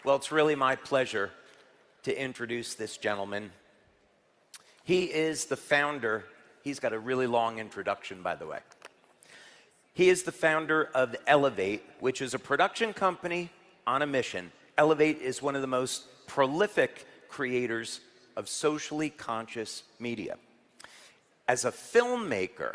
Well, it's really my pleasure to introduce this gentleman. He is the founder. He's got a really long introduction, by the way. He is the founder of Elevate, which is a production company on a mission. Elevate is one of the most prolific creators of socially conscious media. As a filmmaker,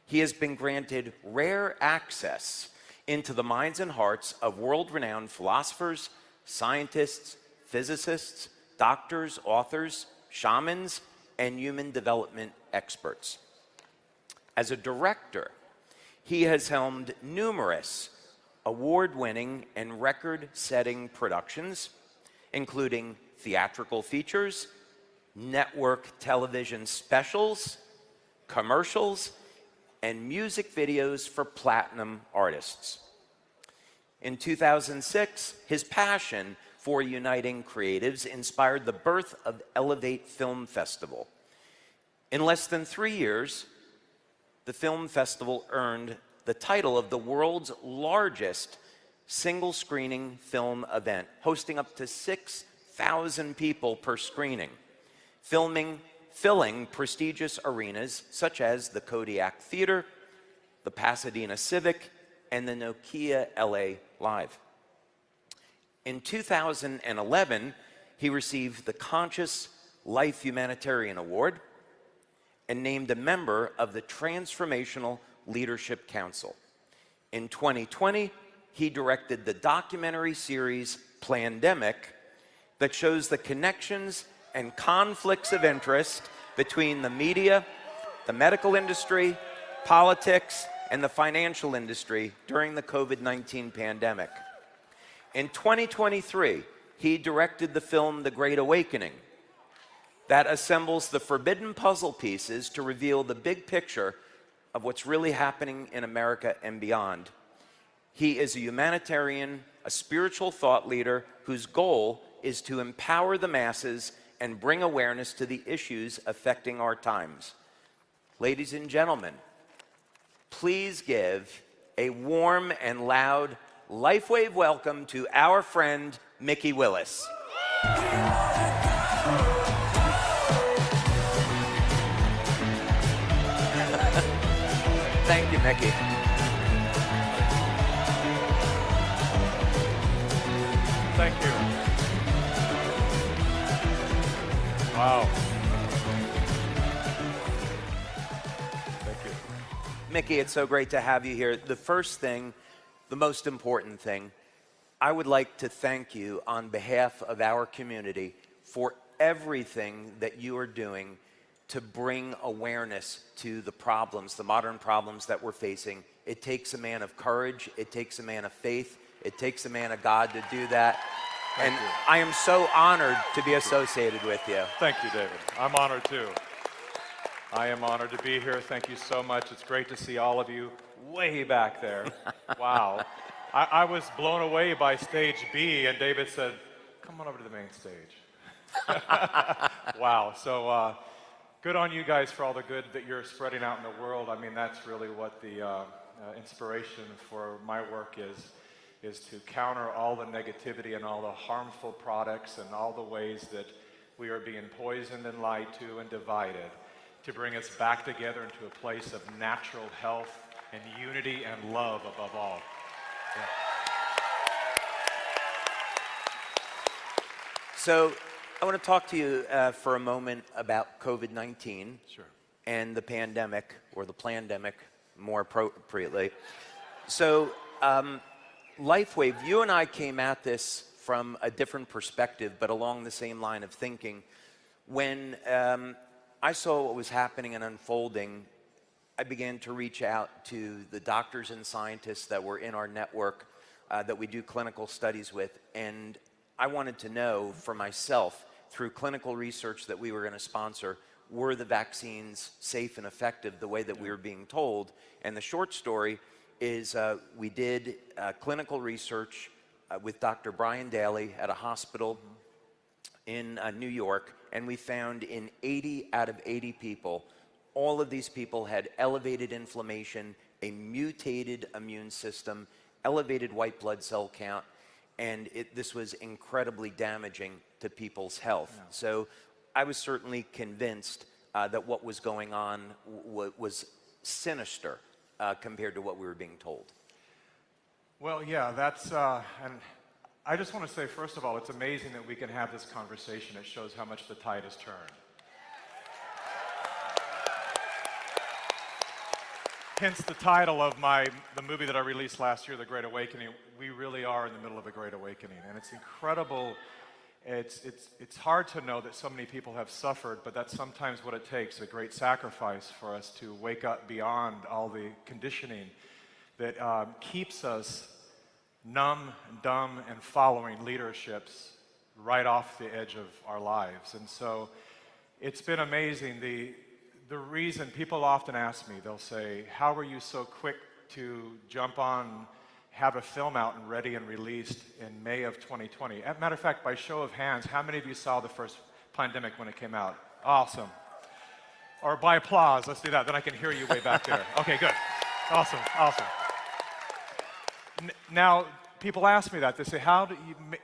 he has been granted rare access into the minds and hearts of world-renowned philosophers, scientists, physicists, doctors, authors, shamans, and human development experts. As a director, he has helmed numerous award-winning and record-setting productions, including theatrical features, network television specials, commercials, and music videos for platinum artists. In 2006, his passion for uniting creatives inspired the birth of Elevate Film Festival. In less than 3 years, the film festival earned the title of the world's largest single-screening film event, hosting up to 6,000 people per screening, filling prestigious arenas such as the Kodiak Theater, the Pasadena Civic, and the Nokia LA Live. In 2011, he received the Conscious Life Humanitarian Award and named a member of the Transformational Leadership Council. In 2020, he directed the documentary series Plandemic that shows the connections and conflicts of interest between the media, the medical industry, politics, and the financial industry during the COVID-19 pandemic. In 2023, he directed the film The Great Awakening that assembles the forbidden puzzle pieces to reveal the big picture of what's really happening in America and beyond. He is a humanitarian, a spiritual thought leader whose goal is to empower the masses and bring awareness to the issues affecting our times. Ladies and gentlemen, please give a warm and loud LifeWave welcome to our friend, Mikki Willis. Thank you, Mikki. Thank you. Wow. Thank you. Mikki, it's so great to have you here. The first thing, the most important thing, I would like to thank you on behalf of our community for everything that you are doing to bring awareness to the problems, the modern problems that we're facing. It takes a man of courage, it takes a man of faith, it takes a man of God to do that. Thank and you. I am so honored to be associated with you. Thank you, David. I'm honored too. I am honored to be here. Thank you so much. It's great to see all of you way back there. Wow. I was blown away by stage B, and David said, come on over to the main stage. Wow. So good on you guys for all the good that you're spreading out in the world. I mean, that's really what the inspiration for my work is to counter all the negativity and all the harmful products and all the ways that we are being poisoned and lied to and divided, to bring us back together into a place of natural health and unity and love above all. Yeah. So I want to talk to you for a moment about COVID-19 Sure. and the pandemic, or the plandemic more appropriately. So LifeWave, you and I came at this from a different perspective, but along the same line of thinking. When I saw what was happening and unfolding, I began to reach out to the doctors and scientists that were in our network that we do clinical studies with, and I wanted to know for myself, through clinical research that we were going to sponsor, were the vaccines safe and effective the way that we were being told? And the short story is we did clinical research with Dr. Brian Daly at a hospital in New York, and we found in 80 out of 80 people, all of these people had elevated inflammation, a mutated immune system, elevated white blood cell count, and this was incredibly damaging to people's health. Yeah. So I was certainly convinced that what was going on was sinister compared to what we were being told. Well, yeah, that's, and I just want to say, first of all, it's amazing that we can have this conversation. It shows how much the tide has turned. Hence the title of the movie that I released last year, The Great Awakening. We really are in the middle of a great awakening, and it's incredible. It's hard to know that so many people have suffered, but that's sometimes what it takes, a great sacrifice for us to wake up beyond all the conditioning that keeps us numb, dumb, and following leaderships right off the edge of our lives. And so it's been amazing. The reason people often ask me, they'll say, how were you so quick to jump on, have a film out and ready and released in May of 2020? As a matter of fact, by show of hands, how many of you saw the first Plandemic when it came out? Awesome. Or by applause, let's do that, then I can hear you way back there. Okay, good. Awesome, awesome. Now, people ask me that. They say,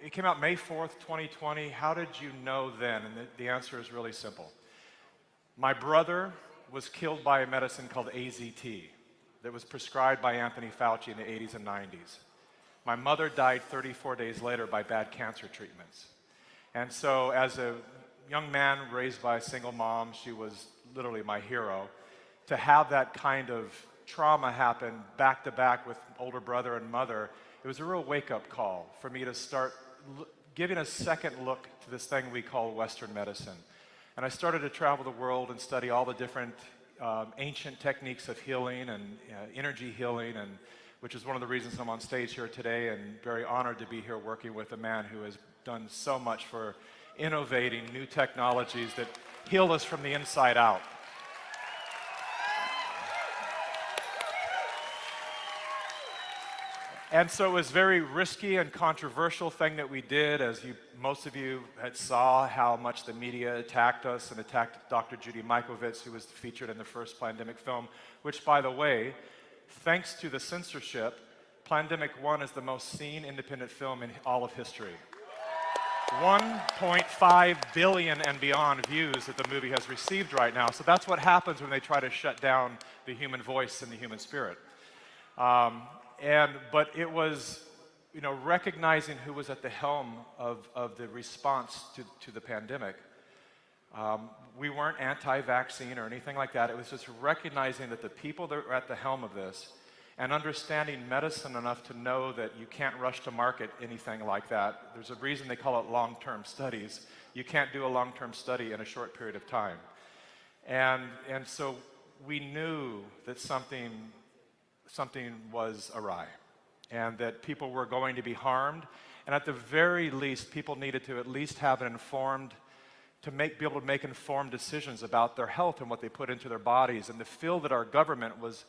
it came out May 4th, 2020. How did you know then? And the answer is really simple. My brother was killed by a medicine called AZT that was prescribed by Anthony Fauci in the 80s and 90s. My mother died 34 days later by bad cancer treatments. And so as a young man raised by a single mom, she was literally my hero. To have that kind of trauma happen back to back with older brother and mother, it was a real wake-up call for me to start giving a second look to this thing we call Western medicine. And I started to travel the world and study all the different ancient techniques of healing and energy healing, and which is one of the reasons I'm on stage here today, and very honored to be here working with a man who has done so much for innovating new technologies that heal us from the inside out. And so it was a very risky and controversial thing that we did, as most of you had saw how much the media attacked us and attacked Dr. Judy Mikovits, who was featured in the first Plandemic film, which, by the way, thanks to the censorship, Plandemic 1 is the most seen independent film in all of history. 1.5 billion and beyond views that the movie has received right now. So that's what happens when they try to shut down the human voice and the human spirit. But it was, recognizing who was at the helm of the response to the pandemic. We weren't anti-vaccine or anything like that. It was just recognizing that the people that were at the helm of this and understanding medicine enough to know that you can't rush to market anything like that. There's a reason they call it long-term studies. You can't do a long-term study in a short period of time. And so we knew that something was awry, and that people were going to be harmed, and at the very least, people needed to at least have an be able to make informed decisions about their health and what they put into their bodies. And to feel that our government was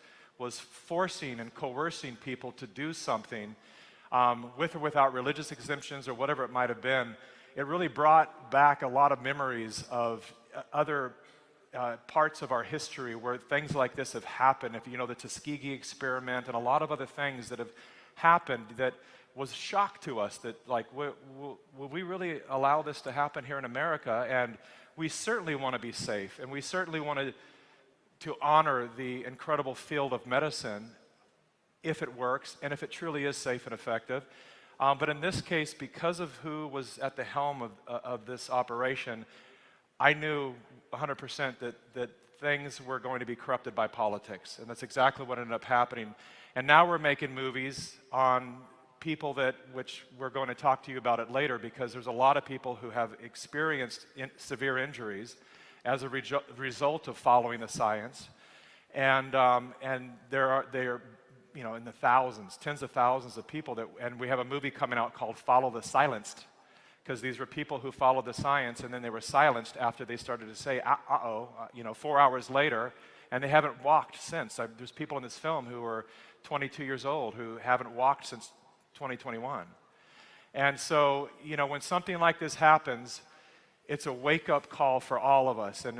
forcing and coercing people to do something, with or without religious exemptions or whatever it might have been, it really brought back a lot of memories of other parts of our history where things like this have happened. If you know the Tuskegee experiment and a lot of other things that have happened that was shock to us, that like, will we really allow this to happen here in America? And we certainly want to be safe, and we certainly want to honor the incredible field of medicine if it works and if it truly is safe and effective. But in this case, because of who was at the helm of this operation, I knew 100% that things were going to be corrupted by politics, and that's exactly what ended up happening. And now we're making movies on people which we're going to talk to you about it later, because there's a lot of people who have experienced severe injuries as a result of following the science, and they are in the thousands, tens of thousands of people and we have a movie coming out called Follow the Silenced, because these were people who followed the science and then they were silenced after they started to say, 4 hours later, and they haven't walked since. There's people in this film who are 22 years old who haven't walked since 2021. And so, when something like this happens, it's a wake-up call for all of us. And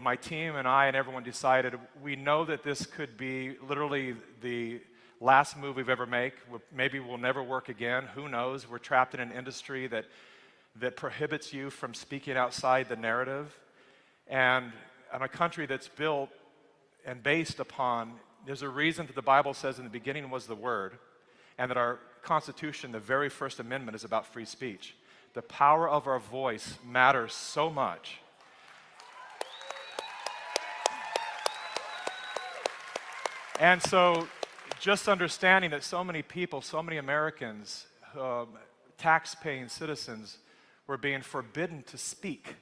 my team and I and everyone decided, we know that this could be literally the last move we've ever make. Maybe we'll never work again. Who knows? We're trapped in an industry that prohibits you from speaking outside the narrative. And in a country that's built and based upon, there's a reason that the Bible says in the beginning was the Word, and that our Constitution, the very first amendment, is about free speech. The power of our voice matters so much. And so just understanding that so many people, so many Americans, tax-paying citizens, were being forbidden to speak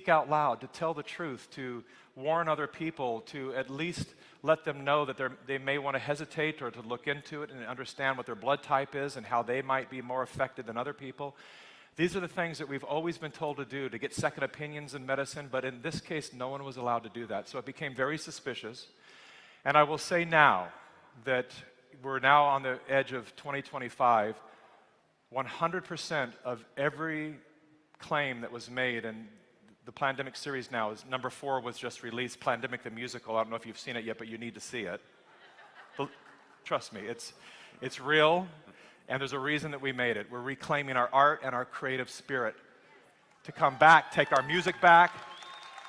out loud, to tell the truth, to warn other people, to at least let them know that they may want to hesitate or to look into it and understand what their blood type is and how they might be more affected than other people. These are the things that we've always been told to do, to get second opinions in medicine, but in this case, no one was allowed to do that. So it became very suspicious. And I will say now that we're now on the edge of 2025, 100% of every claim that was made, and the Plandemic series now is number 4 was just released, Plandemic the musical. I don't know if you've seen it yet, but you need to see it. Trust me, it's real, and there's a reason that we made it. We're reclaiming our art and our creative spirit to come back, take our music back,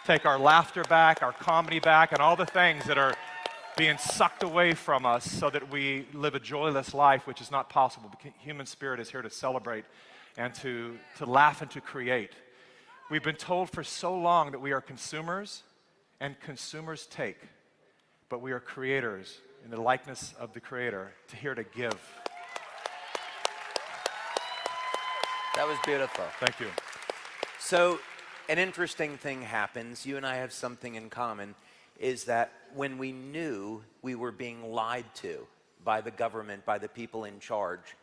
take our laughter back, our comedy back, and all the things that are being sucked away from us so that we live a joyless life, which is not possible. The human spirit is here to celebrate and to laugh and to create. We've been told for so long that we are consumers and consumers take, but we are creators in the likeness of the Creator, here to give. That was beautiful. Thank you. So an interesting thing happens. You and I have something in common, is that when we knew we were being lied to by the government, by the people in charge,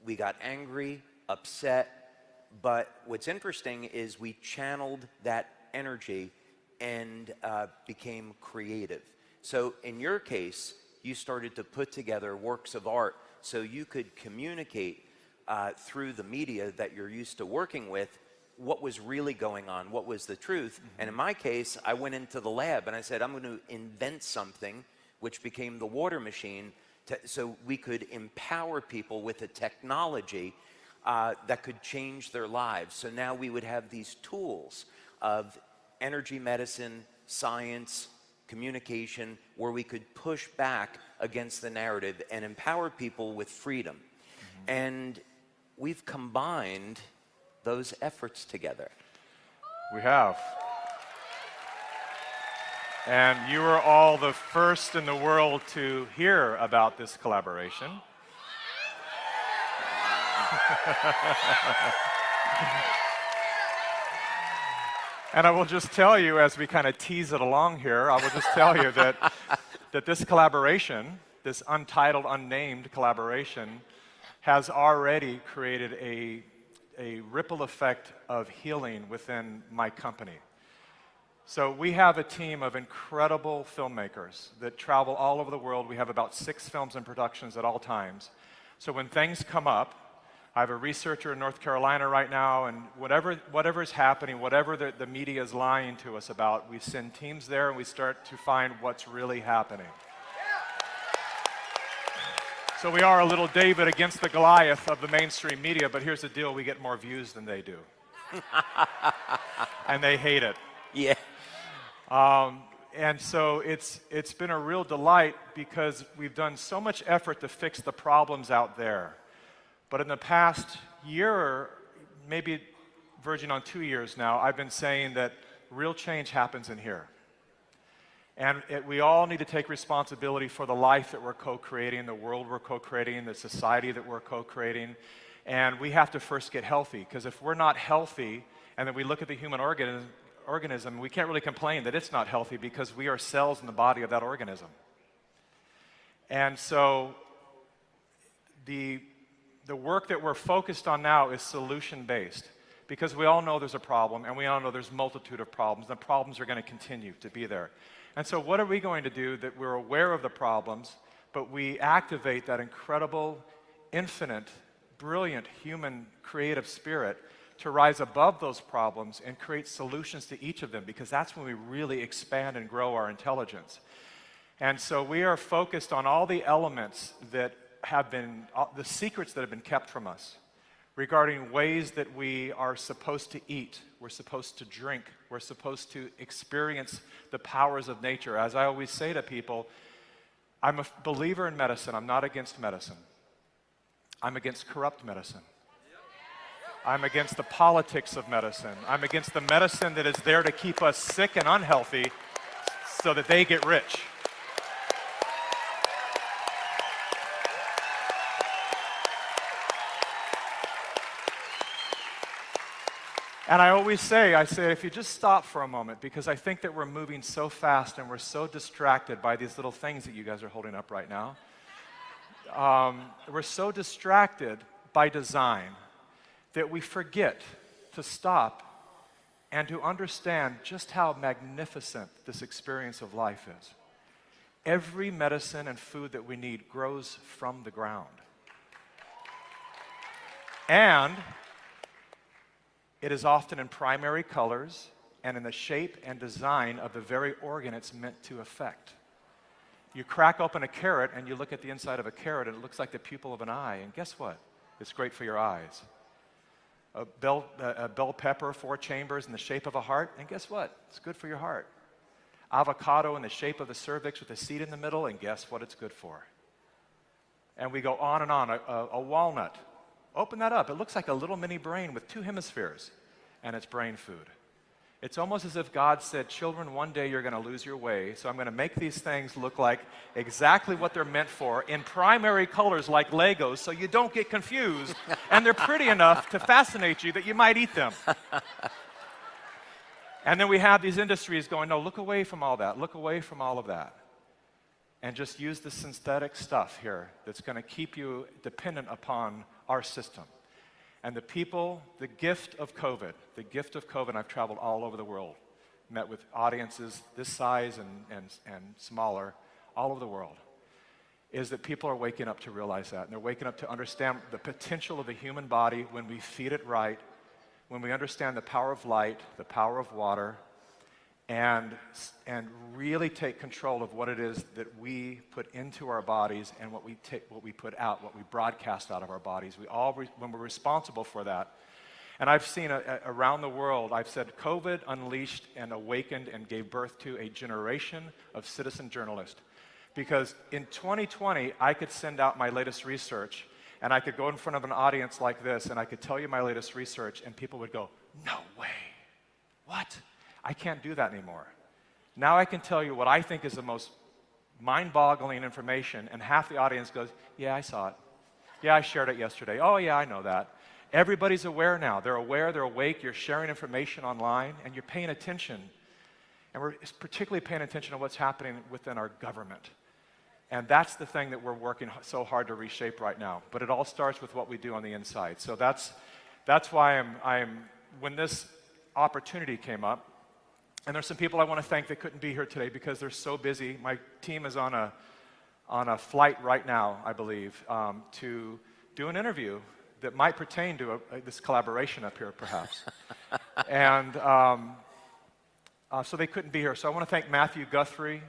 we got angry, upset, but what's interesting is we channeled that energy and became creative. So in your case, you started to put together works of art so you could communicate through the media that you're used to working with what was really going on, what was the truth. And in my case, I went into the lab and I said, I'm going to invent something, which became the water machine, so we could empower people with a technology that could change their lives. So now we would have these tools of energy medicine, science, communication, where we could push back against the narrative and empower people with freedom. And we've combined those efforts together. We have. And you are all the first in the world to hear about this collaboration. And I will just tell you, as we kind of tease it along here, I will just tell you that this collaboration, this untitled, unnamed collaboration, has already created a ripple effect of healing within my company. So we have a team of incredible filmmakers that travel all over the world. We have about 6 films in productions at all times. So when things come up, I have a researcher in North Carolina right now, and whatever is happening, whatever the media is lying to us about, we send teams there and we start to find what's really happening. So we are a little David against the Goliath of the mainstream media, but here's the deal, we get more views than they do. And they hate it. Yeah. And so it's been a real delight because we've done so much effort to fix the problems out there. But in the past year, maybe verging on 2 years now, I've been saying that real change happens in here. And we all need to take responsibility for the life that we're co-creating, the world we're co-creating, the society that we're co-creating. And we have to first get healthy, because if we're not healthy, and then we look at the human organism, we can't really complain that it's not healthy because we are cells in the body of that organism. And so the work that we're focused on now is solution-based, because we all know there's a problem, and we all know there's a multitude of problems, and the problems are going to continue to be there. And so what are we going to do that we're aware of the problems, but we activate that incredible, infinite, brilliant human creative spirit to rise above those problems and create solutions to each of them, because that's when we really expand and grow our intelligence. And so we are focused on all the elements that have been, the secrets that have been kept from us regarding ways that we are supposed to eat, we're supposed to drink, we're supposed to experience the powers of nature. As I always say to people, I'm a believer in medicine. I'm not against medicine. I'm against corrupt medicine. I'm against the politics of medicine. I'm against the medicine that is there to keep us sick and unhealthy so that they get rich. And I always say, if you just stop for a moment, because I think that we're moving so fast and we're so distracted by these little things that you guys are holding up right now. We're so distracted by design that we forget to stop and to understand just how magnificent this experience of life is. Every medicine and food that we need grows from the ground. And it is often in primary colors and in the shape and design of the very organ it's meant to affect. You crack open a carrot and you look at the inside of a carrot and it looks like the pupil of an eye, and guess what? It's great for your eyes. A bell pepper, 4 chambers in the shape of a heart, and guess what? It's good for your heart. Avocado in the shape of the cervix with a seed in the middle, and guess what it's good for? And we go on and on. A walnut. Open that up. It looks like a little mini brain with 2 hemispheres, and it's brain food. It's almost as if God said, children, one day you're going to lose your way, so I'm going to make these things look like exactly what they're meant for in primary colors like Legos so you don't get confused, and they're pretty enough to fascinate you that you might eat them. And then we have these industries going, no, look away from all that. Look away from all of that. And just use the synthetic stuff here that's going to keep you dependent upon our system. And the people, the gift of COVID, I've traveled all over the world, met with audiences this size and smaller, all over the world, is that people are waking up to realize that. And they're waking up to understand the potential of the human body when we feed it right, when we understand the power of light, the power of water, and really take control of what it is that we put into our bodies and what we put out, what we broadcast out of our bodies. When we're responsible for that. And I've seen around the world, I've said COVID unleashed and awakened and gave birth to a generation of citizen journalists. Because in 2020, I could send out my latest research, and I could go in front of an audience like this, and I could tell you my latest research, and people would go, no way, what? I can't do that anymore. Now I can tell you what I think is the most mind-boggling information, and half the audience goes, yeah, I saw it. Yeah, I shared it yesterday. Oh, yeah, I know that. Everybody's aware now. They're aware, they're awake, you're sharing information online, and you're paying attention. And we're particularly paying attention to what's happening within our government. And that's the thing that we're working so hard to reshape right now. But it all starts with what we do on the inside. So that's why when this opportunity came up, and there's some people I want to thank that couldn't be here today because they're so busy. My team is on a flight right now, I believe, to do an interview that might pertain to this collaboration up here, perhaps. And so they couldn't be here. So I want to thank Matthew Guthrie,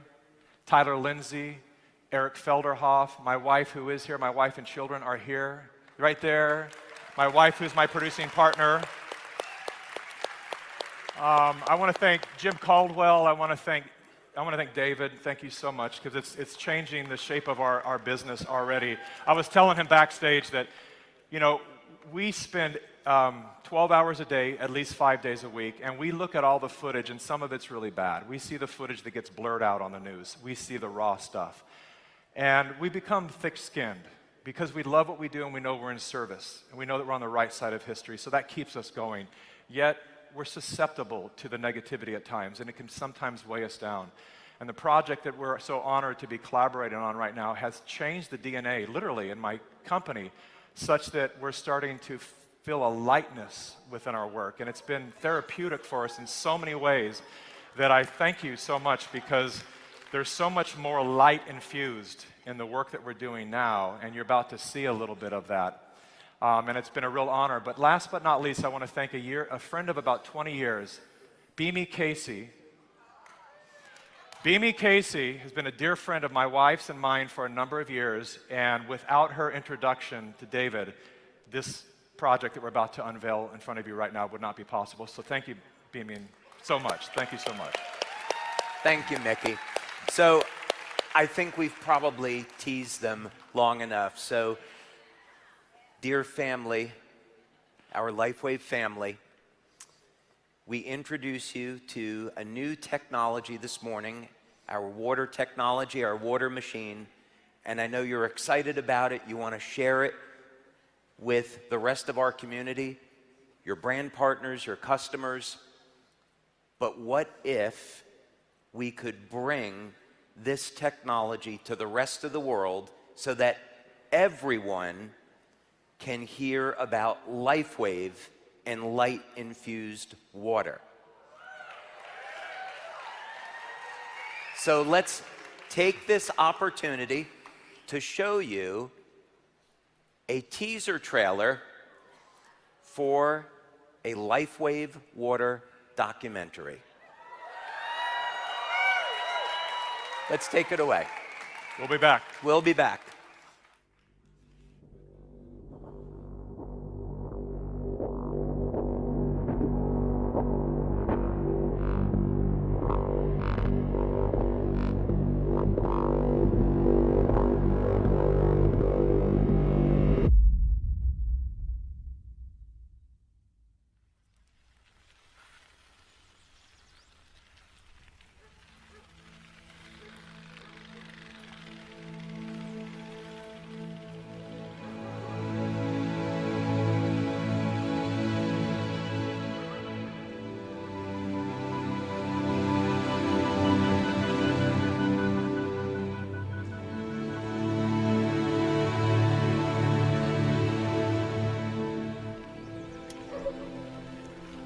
Tyler Lindsay, Eric Felderhoff, my wife who is here, my wife and children are here, right there. My wife who's my producing partner. I want to thank Jim Caldwell. I want to thank David. Thank you so much, because it's changing the shape of our business already. I was telling him backstage that, we spend 12 hours a day, at least 5 days a week, and we look at all the footage, and some of it's really bad. We see the footage that gets blurred out on the news. We see the raw stuff. And we become thick-skinned because we love what we do and we know we're in service, and we know that we're on the right side of history, so that keeps us going. Yet, we're susceptible to the negativity at times, and it can sometimes weigh us down. And the project that we're so honored to be collaborating on right now has changed the DNA, literally, in my company, such that we're starting to feel a lightness within our work. And it's been therapeutic for us in so many ways that I thank you so much, because there's so much more light infused in the work that we're doing now, and you're about to see a little bit of that. And it's been a real honor. But last but not least, I want to thank a friend of about 20 years, Beamy Casey. Beamy Casey has been a dear friend of my wife's and mine for a number of years, and without her introduction to David, this project that we're about to unveil in front of you right now would not be possible. So thank you, Beamy, so much. Thank you so much. Thank you, Mikki. So I think we've probably teased them long enough. So, dear family, our LifeWave family, we introduce you to a new technology this morning, our water technology, our water machine, and I know you're excited about it. You want to share it with the rest of our community, your brand partners, your customers. But what if we could bring this technology to the rest of the world so that everyone can hear about LifeWave and light-infused water? So let's take this opportunity to show you a teaser trailer for a LifeWave water documentary. Let's take it away. We'll be back. We'll be back.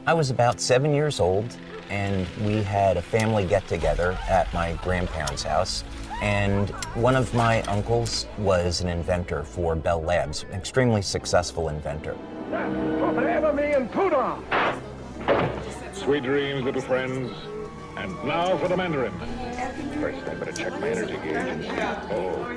I was about 7 years old, and we had a family get-together at my grandparents' house. And one of my uncles was an inventor for Bell Labs, an extremely successful inventor. Sweet dreams, little friends. And now for the Mandarin. First, I better check my energy gauge. Oh.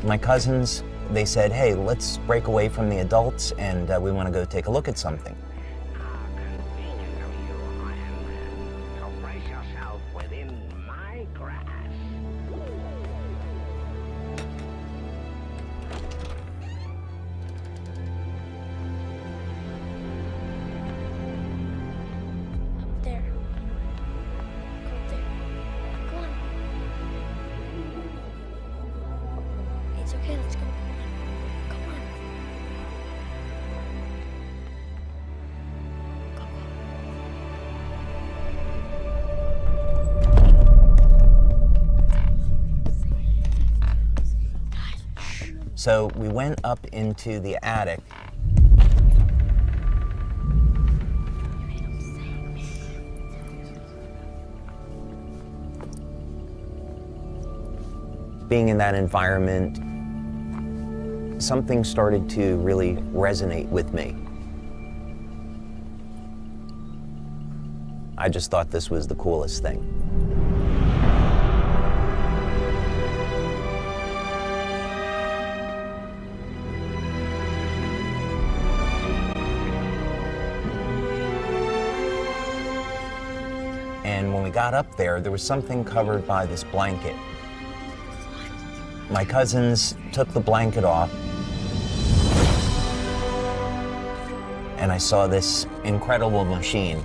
My cousins, they said, hey, let's break away from the adults and we want to go take a look at something. How convenient of you, Iron Man. So brace yourself within my grasp. Up there. Go up there. Go on. It's okay, let's go. Come on. Go, So we went up into the attic. Being in that environment, something started to really resonate with me. I just thought this was the coolest thing. And when we got up there was something covered by this blanket. My cousins took the blanket off, and I saw this incredible machine.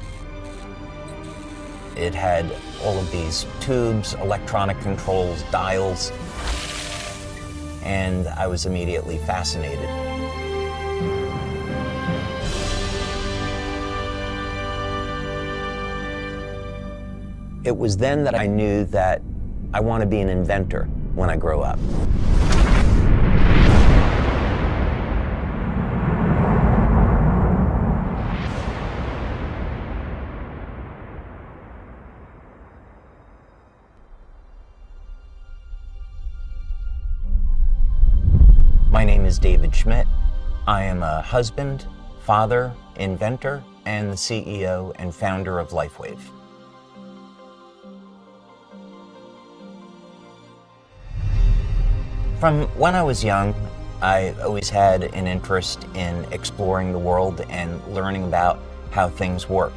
It had all of these tubes, electronic controls, dials, and I was immediately fascinated. It was then that I knew that I want to be an inventor when I grow up. My name is David Schmidt. I am a husband, father, inventor, and the CEO and founder of LifeWave. From when I was young, I always had an interest in exploring the world and learning about how things work.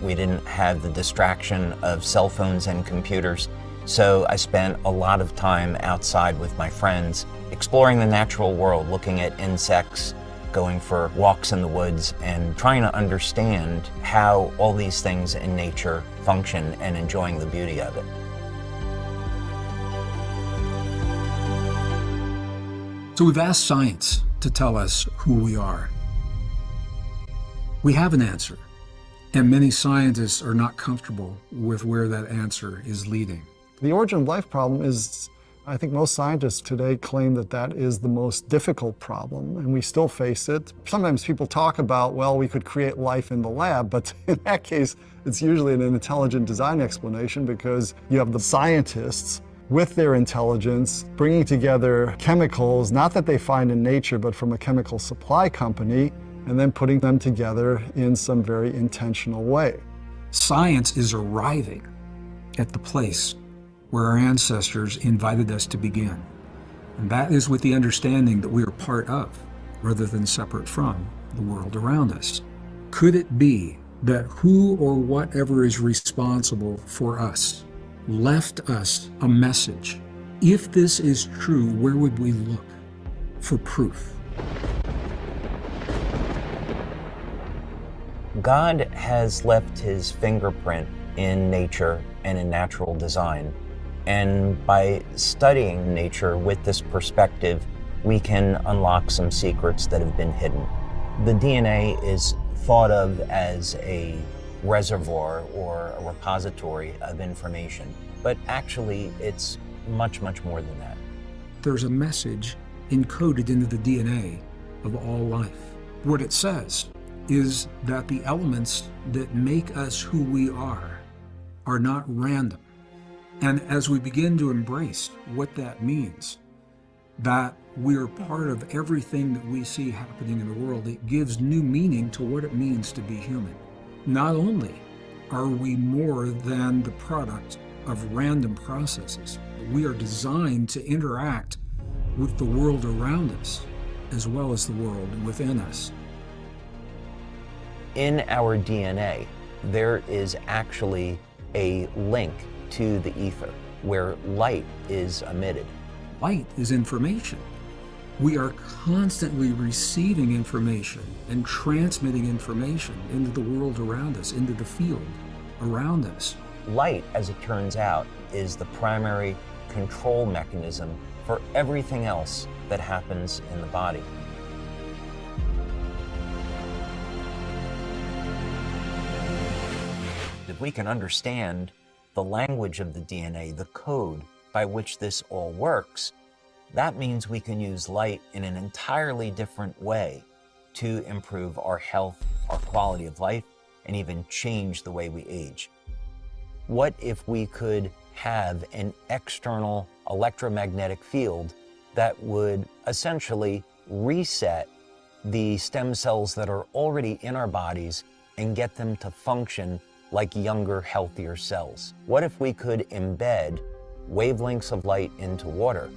We didn't have the distraction of cell phones and computers, so I spent a lot of time outside with my friends, exploring the natural world, looking at insects, going for walks in the woods, and trying to understand how all these things in nature function and enjoying the beauty of it. So we've asked science to tell us who we are. We have an answer, and many scientists are not comfortable with where that answer is leading. The origin of life problem is, I think most scientists today claim that that is the most difficult problem, and we still face it. Sometimes people talk about, well, we could create life in the lab, but in that case, it's usually an intelligent design explanation because you have the scientists with their intelligence, bringing together chemicals, not that they find in nature, but from a chemical supply company, and then putting them together in some very intentional way. Science is arriving at the place where our ancestors invited us to begin. And that is with the understanding that we are part of, rather than separate from, the world around us. Could it be that who or whatever is responsible for us left us a message? If this is true, where would we look for proof? God has left his fingerprint in nature and in natural design. And by studying nature with this perspective, we can unlock some secrets that have been hidden. The DNA is thought of as a reservoir or a repository of information, but actually it's much, much more than that. There's a message encoded into the DNA of all life. What it says is that the elements that make us who we are not random. And as we begin to embrace what that means, that we are part of everything that we see happening in the world, it gives new meaning to what it means to be human. Not only are we more than the product of random processes, but we are designed to interact with the world around us as well as the world within us. In our DNA, there is actually a link to the ether where light is emitted. Light is information. We are constantly receiving information and transmitting information into the world around us, into the field around us. Light, as it turns out, is the primary control mechanism for everything else that happens in the body. If we can understand the language of the DNA, the code by which this all works, that means we can use light in an entirely different way to improve our health, our quality of life, and even change the way we age. What if we could have an external electromagnetic field that would essentially reset the stem cells that are already in our bodies and get them to function like younger, healthier cells? What if we could embed wavelengths of light into water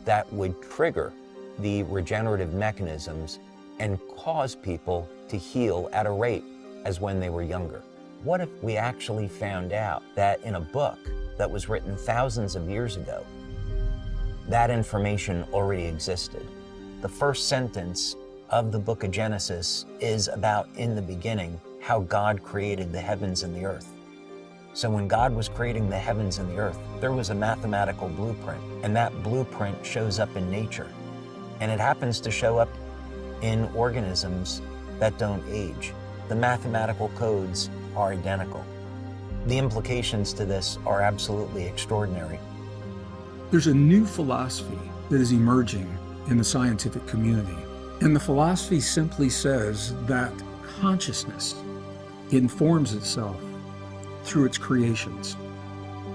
that would trigger the regenerative mechanisms and cause people to heal at a rate as when they were younger? What if we actually found out that in a book that was written thousands of years ago, that information already existed? The first sentence of the book of Genesis is about, in the beginning, how God created the heavens and the earth. So when God was creating the heavens and the earth, there was a mathematical blueprint, and that blueprint shows up in nature. And it happens to show up in organisms that don't age. The mathematical codes are identical. The implications to this are absolutely extraordinary. There's a new philosophy that is emerging in the scientific community. And the philosophy simply says that consciousness informs itself through its creations.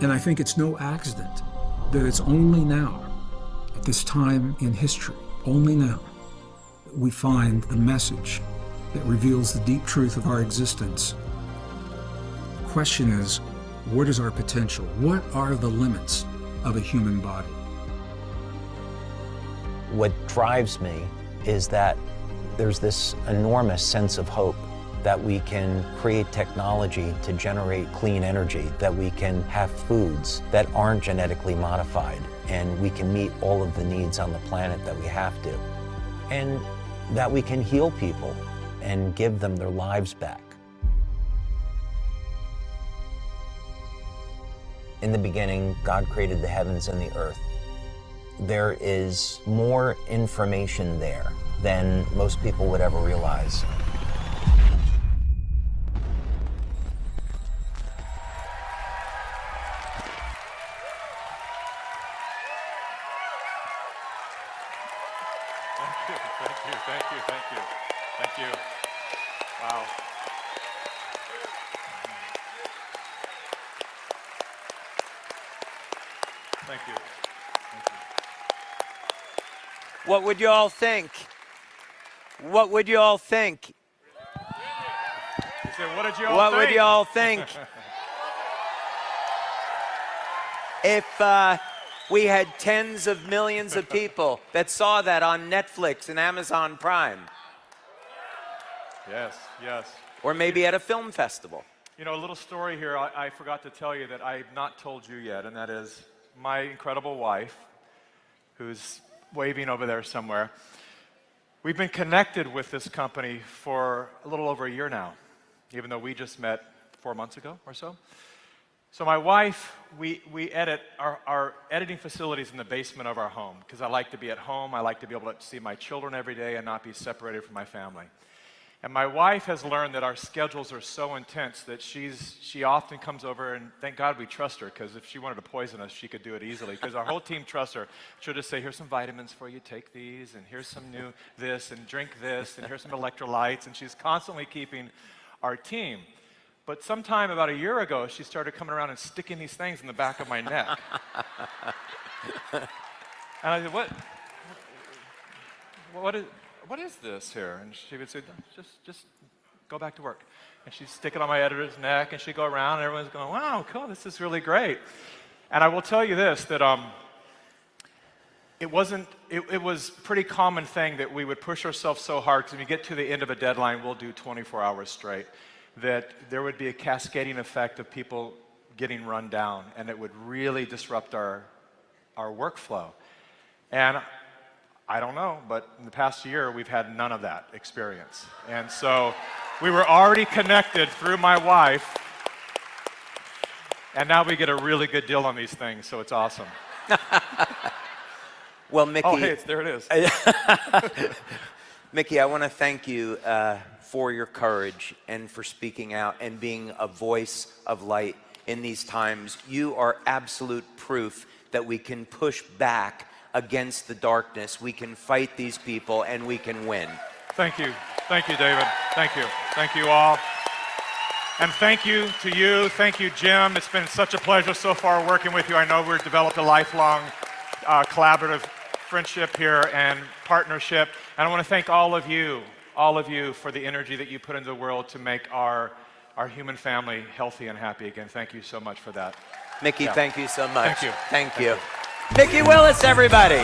And I think it's no accident that it's only now, at this time in history, only now, that we find the message that reveals the deep truth of our existence. The question is, what is our potential? What are the limits of a human body? What drives me is that there's this enormous sense of hope that we can create technology to generate clean energy, that we can have foods that aren't genetically modified, and we can meet all of the needs on the planet that we have to, and that we can heal people and give them their lives back. In the beginning, God created the heavens and the earth. There is more information there than most people would ever realize. Thank you. Wow. Thank you. What would you all think? What would you all think? You said, what did you all What think? would you all think if we had tens of millions of people that saw that on Netflix and Amazon Prime? Yes, yes. Or maybe at a film festival. You know, a little story here I forgot to tell you that I've not told you yet, and that is my incredible wife, who's waving over there somewhere. We've been connected with this company for a little over a year now, even though we just met 4 months ago or so. So my wife, we edit our editing facilities in the basement of our home because I like to be at home. I like to be able to see my children every day and not be separated from my family. And my wife has learned that our schedules are so intense that she often comes over, and thank God we trust her, because if she wanted to poison us, she could do it easily, because our whole team trusts her. She'll just say, here's some vitamins for you, take these, and here's some new this, and drink this, and here's some electrolytes, and she's constantly keeping our team. But sometime about a year ago, she started coming around and sticking these things in the back of my neck. And I said, what is this here? And she would say, just go back to work. And she'd stick it on my editor's neck, and she'd go around, and everyone's going, wow, cool, this is really great. And I will tell you this, that it was a pretty common thing that we would push ourselves so hard, because when we get to the end of a deadline, we'll do 24 hours straight, that there would be a cascading effect of people getting run down, and it would really disrupt our workflow. And I don't know, but in the past year, we've had none of that experience. And so we were already connected through my wife, and now we get a really good deal on these things, so it's awesome. Well, Mikki. Oh, hey, there it is. Mikki, I want to thank you for your courage and for speaking out and being a voice of light in these times. You are absolute proof that we can push back against the darkness. We can fight these people, and we can win. Thank you. Thank you, David. Thank you. Thank you all. And thank you to you. Thank you, Jim. It's been such a pleasure so far working with you. I know we've developed a lifelong collaborative friendship here and partnership. And I want to thank all of you for the energy that you put into the world to make our human family healthy and happy again. Thank you so much for that. Mikki, thank you so much. Thank you. Thank you. Mikki Willis, everybody.